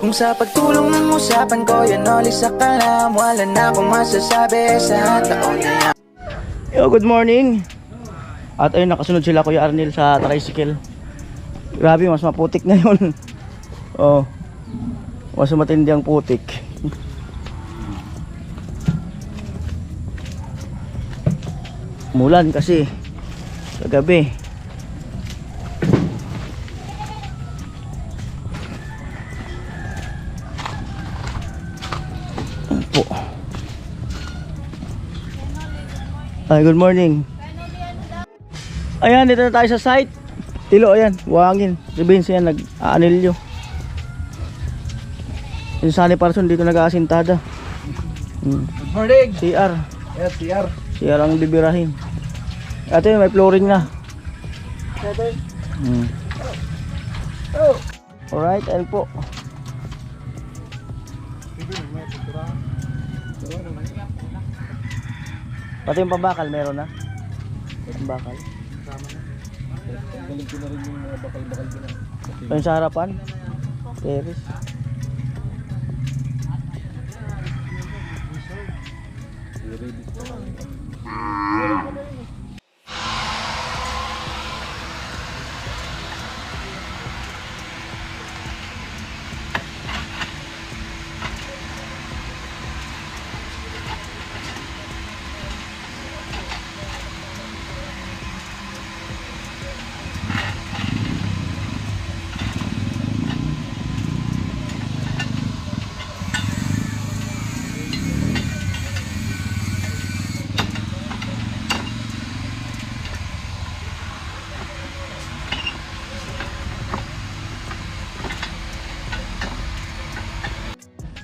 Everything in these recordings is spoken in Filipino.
Kung sa pagtulong ng usapan ko, yan ulit sa kalam. Wala na akong masasabi sa taon na yan. Yo, good morning. At ayun, nakasunod sila Kuya Arnel sa tricycle. Grabe, mas maputik ngayon. Oh, mas matindi ang putik. Mulan kasi kagabi. Po. Ay, good morning. Ayan, dito na tayo sa site. Tilo, ayan, buhangin. Si Vince yan, nag-aanilyo. Yung Sunny Parson dito nag-aasintada. Good morning. CR. Yes, CR. CR ang bibirahin. Ito yun, may flooring na. Alright, ayan po. Pati yung pabakal meron na. Yung bakal. Galing ko na rin yung mga bakal-bakal ko na. Yung sa harapan. Terrace.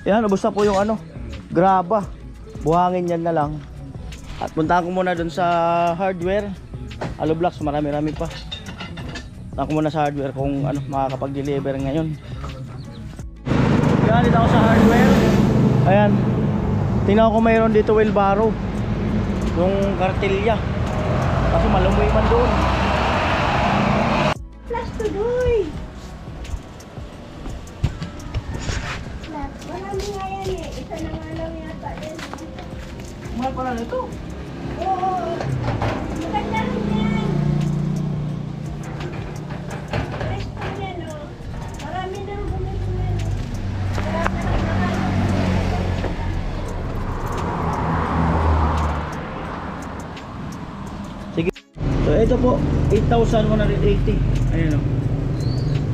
Yan, ubos na po yung ano, graba. Buhangin yan na lang. At puntahan ko muna dun sa hardware. Alublocks, marami-rami pa. Puntahan ko muna sa hardware kung ano, makakapag-deliver ngayon. Yan, dito ako sa hardware. Ayan. Tingnan ko mayroon dito wheelbarrow. Yung kartilya. Kasi malumoy man doon. Flash to doy. Marami nga yan eh. Isa na nga lang yata yan. Mahal pala nito. Oo. Maganda rin yan. Flash to yan o. Marami na rin bumili yan. Kaya ka lang naman. Sige. So ito po, 8,180. Ayun o.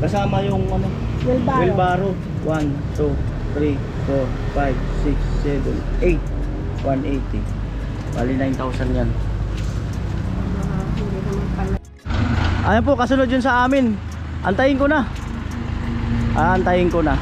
Kasama yung ano, wheelbarrow. 1, 2, 3, 4, 5, 6, 7, 8. 180. Bali 9,000 yan. Ayan po, kasunod yun sa amin. Antayin ko na. Antayin ko na.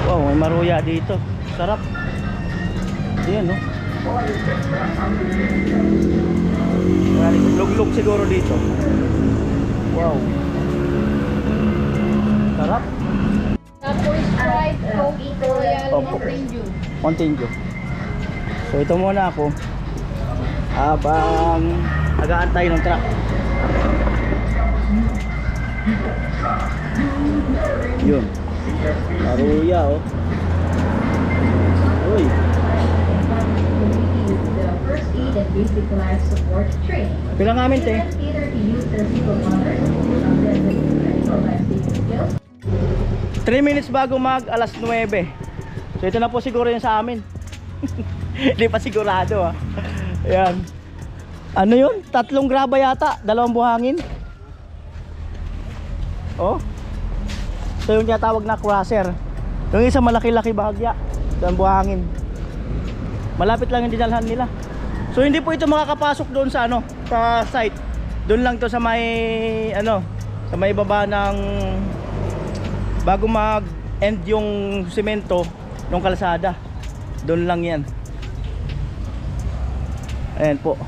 Wow, may maruya dito. Sarap. Ayan, no? Luglog siguro dito. Wow. Sarap. Tapos Sprite, Coke, Royal, Opo. Mountain Dew. Mountain Dew. So ito muna ako. Habang nag-aantay ng truck. Yun. Maruya, oh. Uy. The first aid and basic life support training. Pilang amin, te? Cater to use their single mothers, critical life saving skills. 3 minutes bago mag alas 9. So ito na po siguro yung sa amin. Hindi pa sigurado, ah. Ayan. Ano yun? 3 graba yata, 2 buhangin. Oh. So yung tinatawag na crusher. Yung isa malaki-laki bahagya, 2 buhangin. Malapit lang yung dinalhan nila. So hindi po ito makakapasok doon sa ano, sa site. Doon lang to sa may ano, sa may baba ng bago mag end yung semento ng kalsada. Doon lang yan. Ayan po.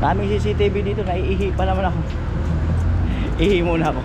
Daming CCTV dito, naiihi pa naman ako. Ihi muna ako.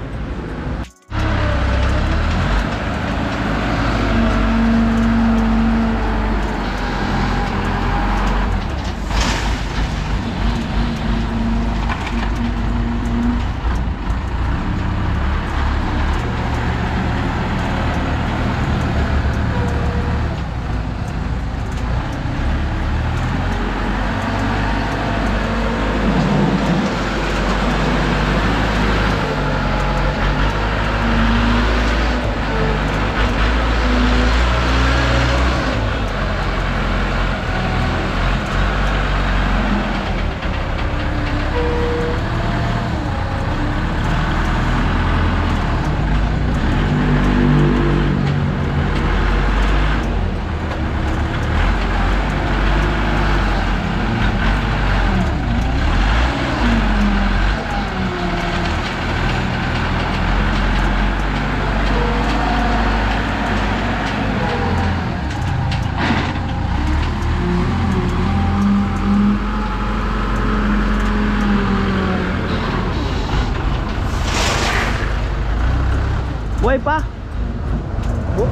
Buhay pa.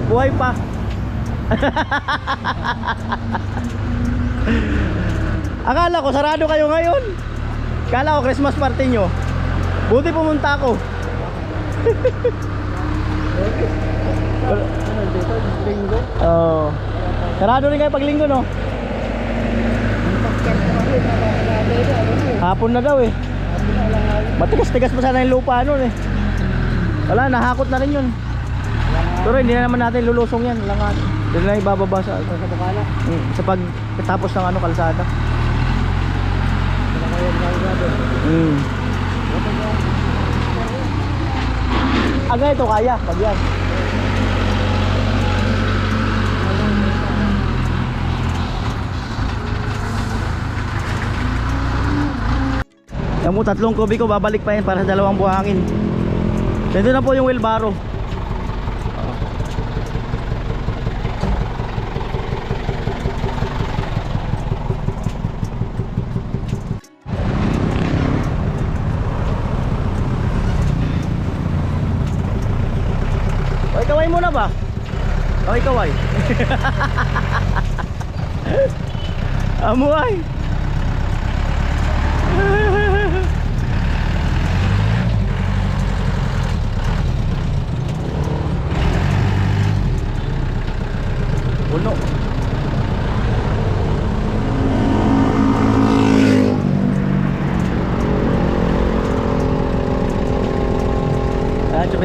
Buhay pa. Akala ko sarado kayo ngayon. Akala ko Christmas party nyo. Buti pumunta ako. Oh. Sarado rin kayo pag linggo, no? Hapon na daw eh. Matigas-tigas pa sana yung lupa nun eh. Wala, nahakot na rin yun. Pero hindi na naman natin lulusong yan. Langan. Doon lang ibababa sa bukala. Sa pagkatapos ng ano, kalsada. Aga ito kaya, pag yan. Yung mo, 3 kubiko, babalik pa yan para sa 2 buhangin. Dito na po yung wheelbarrow. Okay, kaway muna ba? Okay, kaway. Amuay. Puno.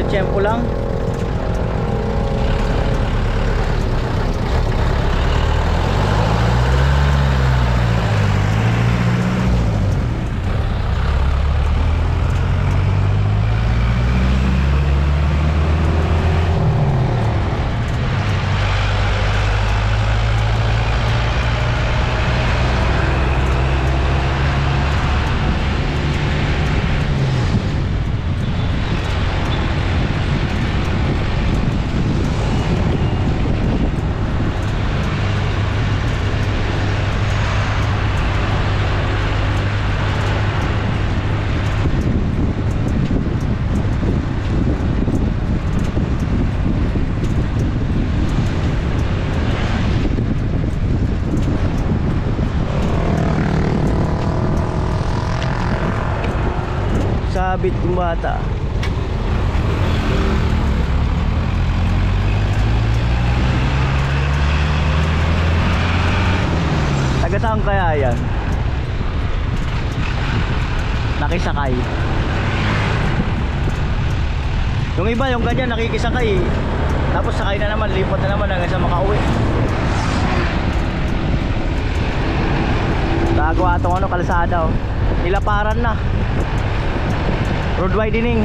Tiyempo lang. Sabit yung bata. Taga saan kaya yan? Nakisakay. Yung iba yung ganyan nakikisakay, tapos sakay na naman, lipat na naman hanggang sa makauwi. Nagawa itong ano, kalsada oh. Nilaparan na. Road widening.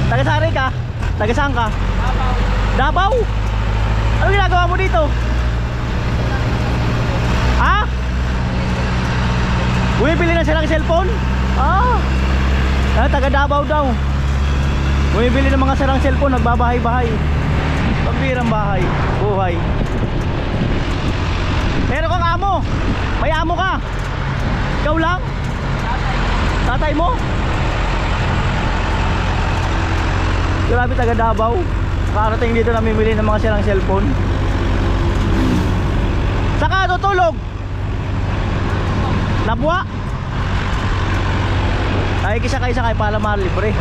Taga-sari ka? Taga-saan ka? Davao. Davao? Ano ginagawa mo dito? Ha? Bumibili na silang cellphone? Taga-Davao daw. Bumibili ng mga sarang cellphone, nagbabahay-bahay. Pambirang bahay, buhay. Meron kang amo? May amo ka? Ikaw lang? Tatay mo? Grabe, taga Davao. Karating dito namimili ng mga silang cellphone. Saka tutulog? Nabwa? Ay, kisakay-sakay para mahal libre.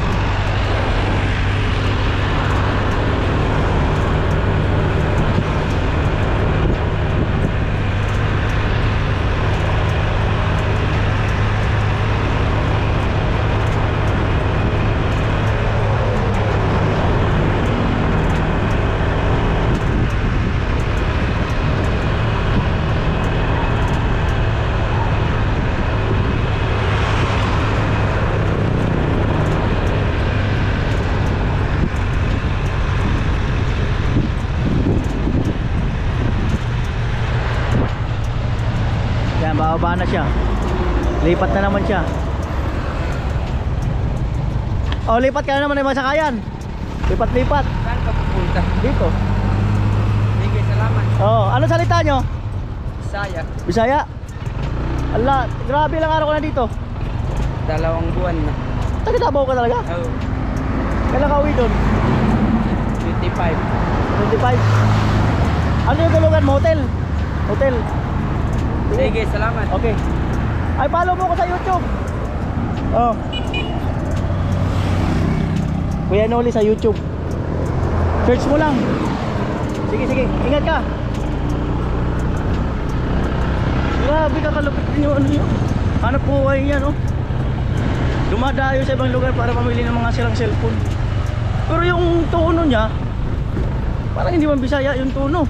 Bababa na siya. Lipat na naman siya. Oh, lipat ka na naman ng masakayan. Lipat-lipat. Saan ka pupunta? Dito. Sige, salamat. Oh, ano salita nyo? Saya. Bisaya? Ala, grabe lang araw ko na dito. 2 buwan na. Taga Davao ka talaga? Oh, Kailan ka uwi doon? 25. 25. Ano yung tulugan mo? Hotel? Hotel. Sige, salamat. Okay. Ay, follow mo ko sa YouTube. Oh. Kuya Noli sa YouTube. Search mo lang. Sige, sige. Ingat ka. Grabe ka kalupit niyo ano yun. Hanap buhay yan, oh. Dumadayo sa ibang lugar para mamili ng mga silang cellphone. Pero yung tono niya, parang hindi man Bisaya yung tono.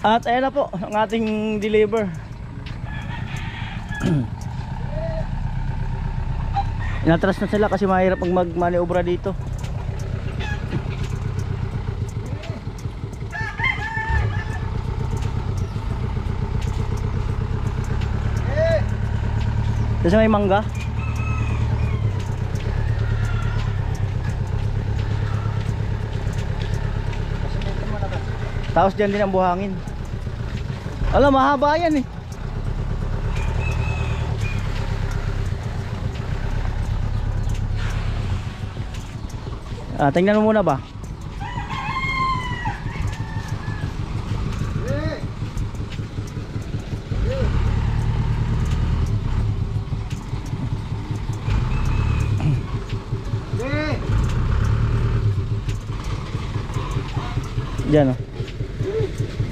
At ayan na po ang ating deliver. Inatras na sila kasi mahirap ang magmaniobra dito. Kasi may mangga. Tapos dyan din ang buhangin. Alam, mahaba yan eh. Tingnan mo muna ba? Diyan oh.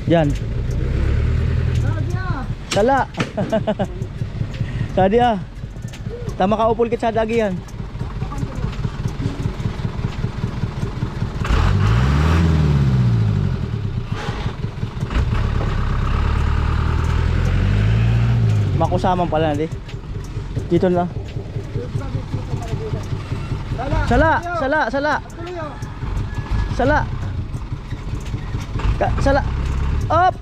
Diyan. Sala. Tadi ah. Tama ka upul kit sa dagi yan. Makusaman pala na di. Dito na. Sala, sala, sala. Sala. Sala. Up.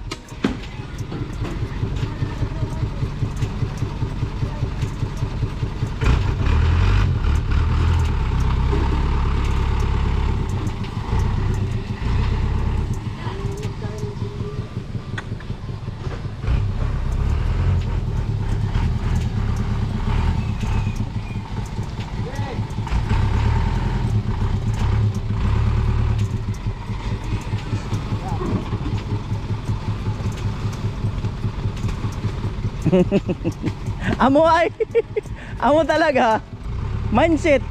Amo ay amo talaga mindset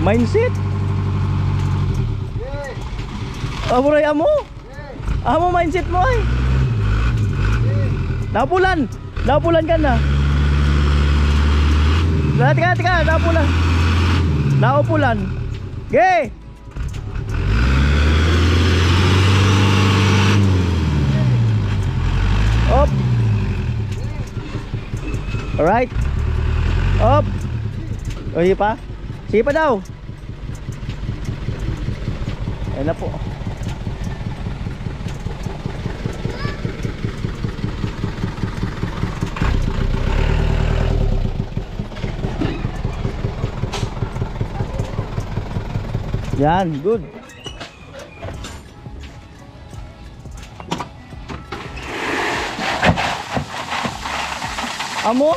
mindset amo ray amo mindset mo ay napulan ka na tika napulan ge. Up. Alright. Up. O, sige pa. Sige pa daw. Ayan na po. Yan, good. Amo,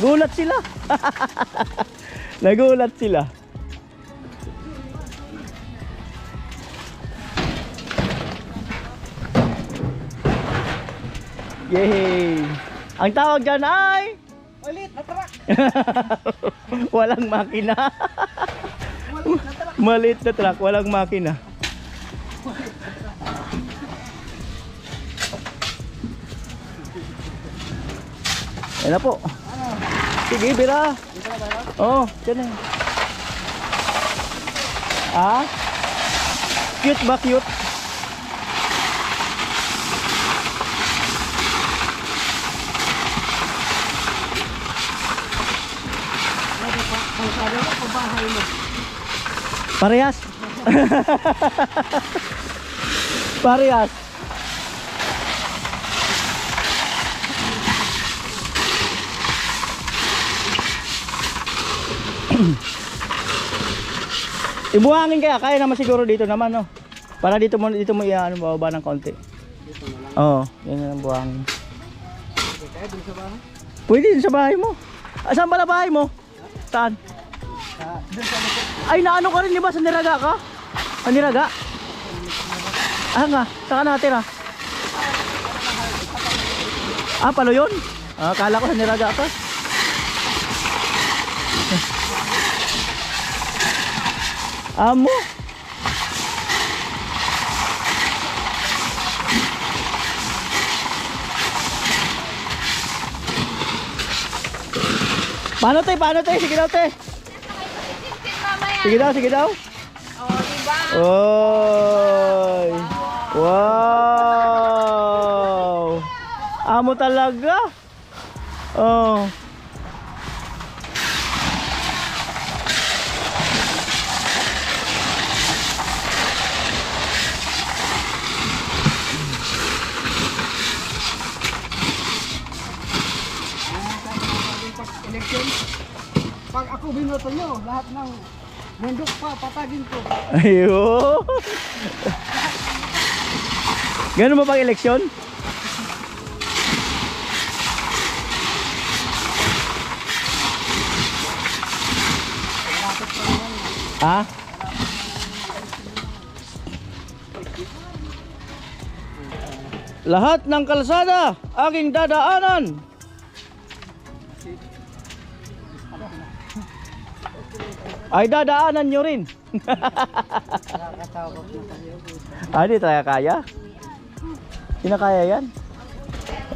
gulat sila. Nagulat sila. Yay! Ang tawag dyan ay Ulit, natrak. walang makina. Maliit na truck, walang makina. Yan na po. Sige, bira. Oo, dyan na. Ah? Cute ba, cute? Parehas. Parehas. Ibuhangin kaya naman siguro dito naman no. Para dito mo iano bababa ng konti. Oo, yan ang buhangin. Pwede din sa bahay mo. Saan pala bahay mo? Saan? Ay naano ka rin di ba sa Niraga ka? Sa Niraga? Ah nga, saan ka natira? Ah, palo yun? Ah, kala ko sa Niraga ka. Amo. Paano te? Sige daw te. Sige daw. Oh, diba? Oh. Amo talaga. Oh. Election. Pag ako binoto nyo, lahat ng bundok pa, patagin ko. Ayun. Ganun ba pag eleksyon? Ha? Lahat ng kalsada aking dadaanan. Ay dadaanan nyo rin. Ah, di tayo kaya? Hindi na kaya yan.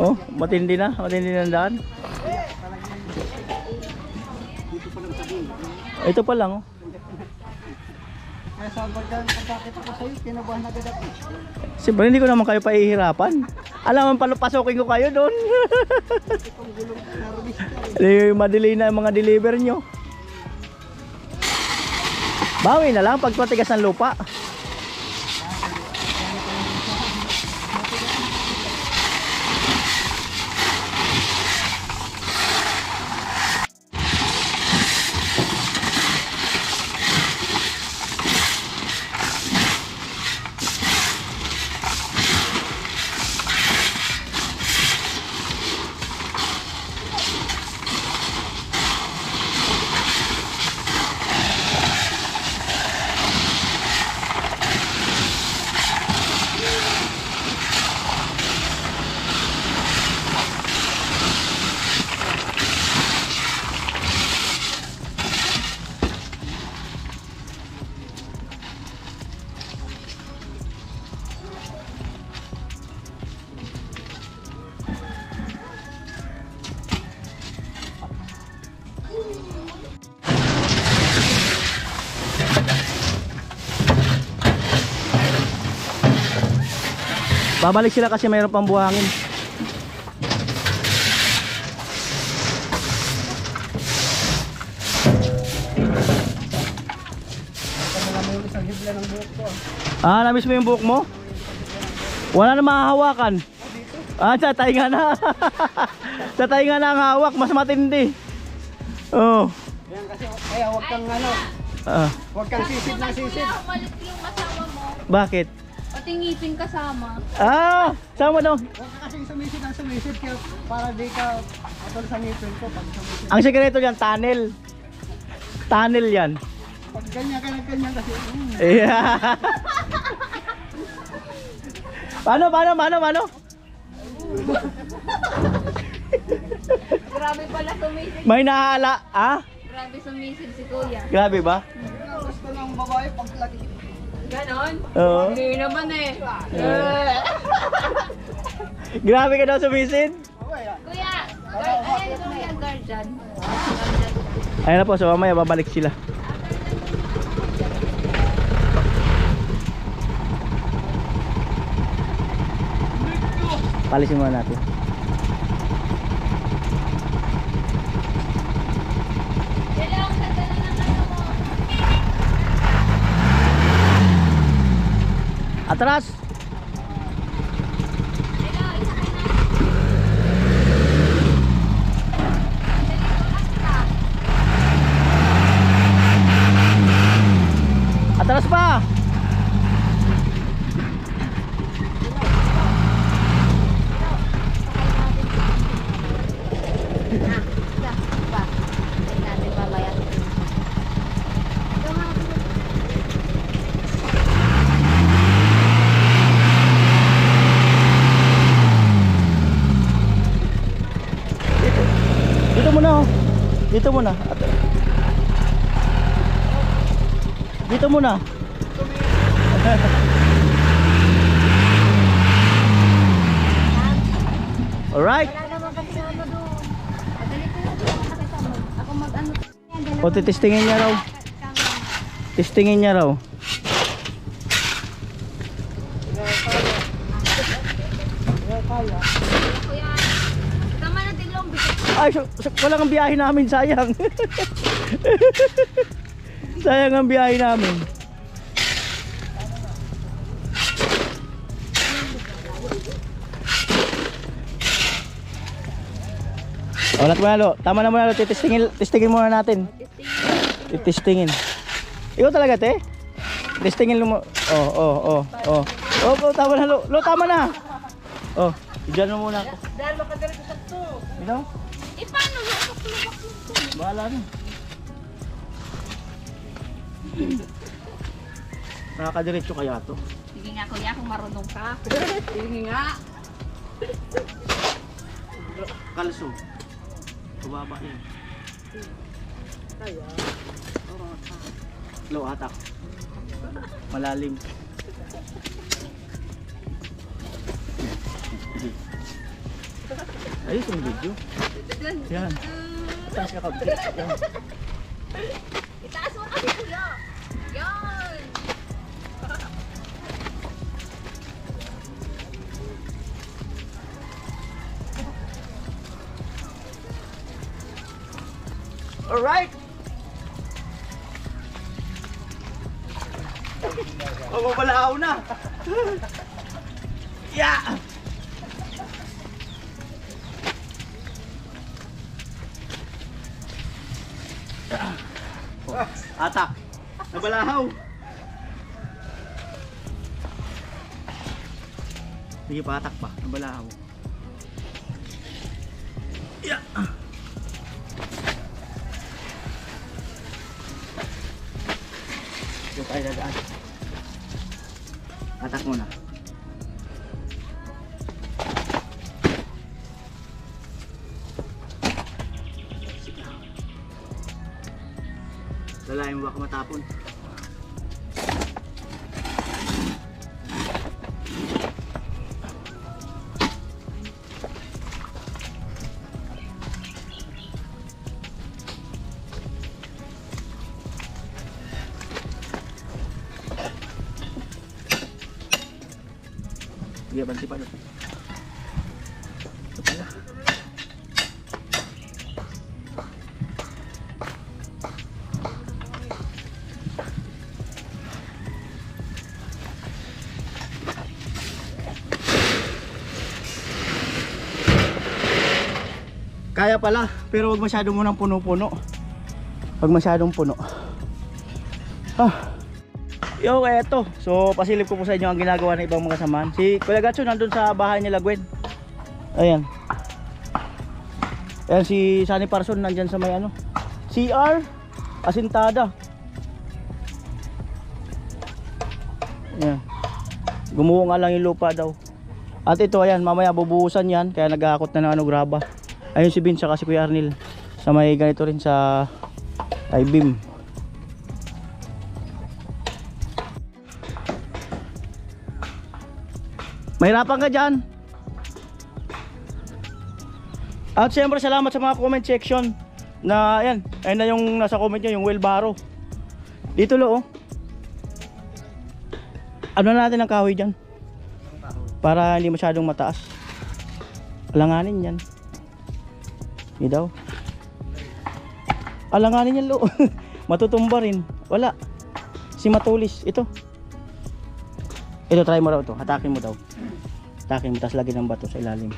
Oh, matindi na ang daan. Ito pa lang, oh. Kaya sa bagang kapakit ako sa'yo, kinabahan agad ako. Siyempre hindi ko naman kayo paihirapan. Alam mo, pasokin ko kayo doon. Madelay na ang mga deliver nyo. Bawi na lang pag matigas ng lupa. Babalik sila kasi mayroon pang buhangin. Ah, namiss mo yung buhok mo? Wala na mahahawakan. Ah, sa tainga na. Sa tainga na ang hawak, mas matindi. Oh. Yan kasi, kaya huwag kang Ah, huwag kang sisid na sisid. Umalis yung kasama mo. bakit? Pati ngipin kasama. Ah, sama daw. Huwag ka kasing sumisid ang sumisid kaya para di ka atol sa ngipin ko pag sumisid. Ang sekreto diyan, tunnel. Tunnel 'yan. Pag ganyan ka ng ganyan kasi, Yeah. Paano? Grabe pala sumisid. May nahala, ah? Grabe sumisid si kuya. Grabe ba? gusto ng babae pag laki. Ganon? Oo. Hindi naman eh. Grabe ka daw sumisid. Kuya, ayan ito yung guardian. Guardian. Ayun na po, so mamaya babalik sila. Palisin muna natin. Hello, ganda na ng ano mo. Atras! Hello, isa ka na. Atras pa! Dito muna, oh. Dito muna. Dito muna. Alright. Ako mag-ano. O, titistingin niya raw. Testingin niya raw. Kuya, Ay, wala ang biyahe namin, sayang. Sayang ang biyahe namin. Wala mo na, Lo. Tama na muna, Lo. Testingin muna natin. Testingin. Ikaw talaga, te? Testingin mo. Oh, tama na, Lo. Lo, tama na. Oh, diyan mo muna ako. Dahil makagalit sa to. Ikaw? Eh, paano? Lubak-lubak nito. Bahala na. Nakakadiretso kaya to? Sige nga, kuya, kung marunong ka. Sige nga. Kalso. Bumaba yan. Low attack. Malalim. Ayos yung video. Yan. Taas ka kabit. Yan. Itaas mo kasi, kuya. Yan. Alright. Mababalaw na. Yeah. Atak. Nabalahaw. Sige pa, atak pa. Nabalahaw. Yeah. Dito tayo dadaan. Atak muna. Lalayan mo baka matapon. Sige, banti pa doon. Ito pala. Kaya pala, pero wag masyado munang puno-puno. Wag masyadong puno. Yo, eto. So, pasilip ko po sa inyo ang ginagawa ng ibang mga samahan. Si Kuya Gatso nandun sa bahay nila Gwen. Ayan. Ayan si Sunny Parson nandyan sa may ano. CR Asintada. Ayan. Gumuho nga lang yung lupa daw. At ito ayan, mamaya bubuhusan yan. Kaya naghahakot na ng ano, graba. Ayun si Vince saka si Kuya Arnil. Sa may ganito rin sa I-beam. Mahirapan ka dyan. At siyempre salamat sa mga comment section. Na ayan, ayun na yung nasa comment nyo, yung wheelbarrow. Dito Lo, oh. Ano natin ang kahoy dyan? Para hindi masyadong mataas. Alanganin yan. Hindi daw. Alanganin yan Lo. Matutumba rin. Wala. Si matulis. Ito. Ito, try mo raw ito. Hatakin mo daw. Hatakin mo, tapos lagyan ng bato sa ilalim.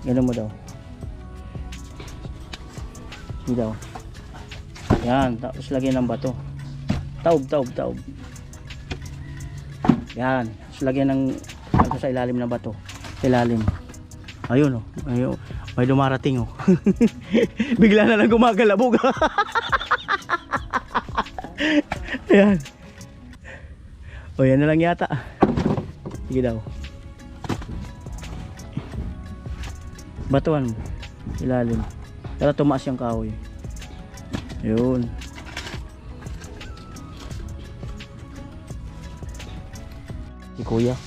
Ganun mo daw. Hindi daw. Yan, tapos lagyan ng bato. Taob. Yan, tapos lagyan ng bato sa ilalim ng bato. Sa ilalim. Ayun oh. Ayun. May dumarating oh. Bigla na lang gumagalabog. Ayan. O yan na lang yata. Sige daw. Batuan mo. Ilalim. Para tumaas yung kahoy. Yun. Si Kuya.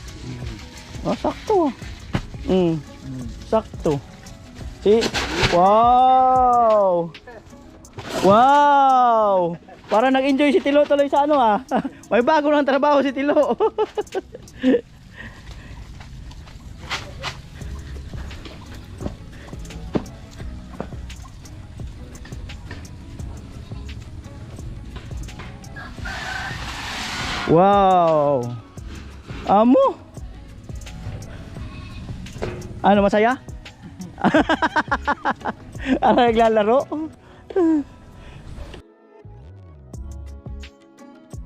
Oh, sakto. Sakto. Si wow. Wow. Para nag-enjoy si Tilo tuloy sa ano ah. May bago ng trabaho si Tilo. Wow. Amo. Ano, masaya? Ano naglalaro?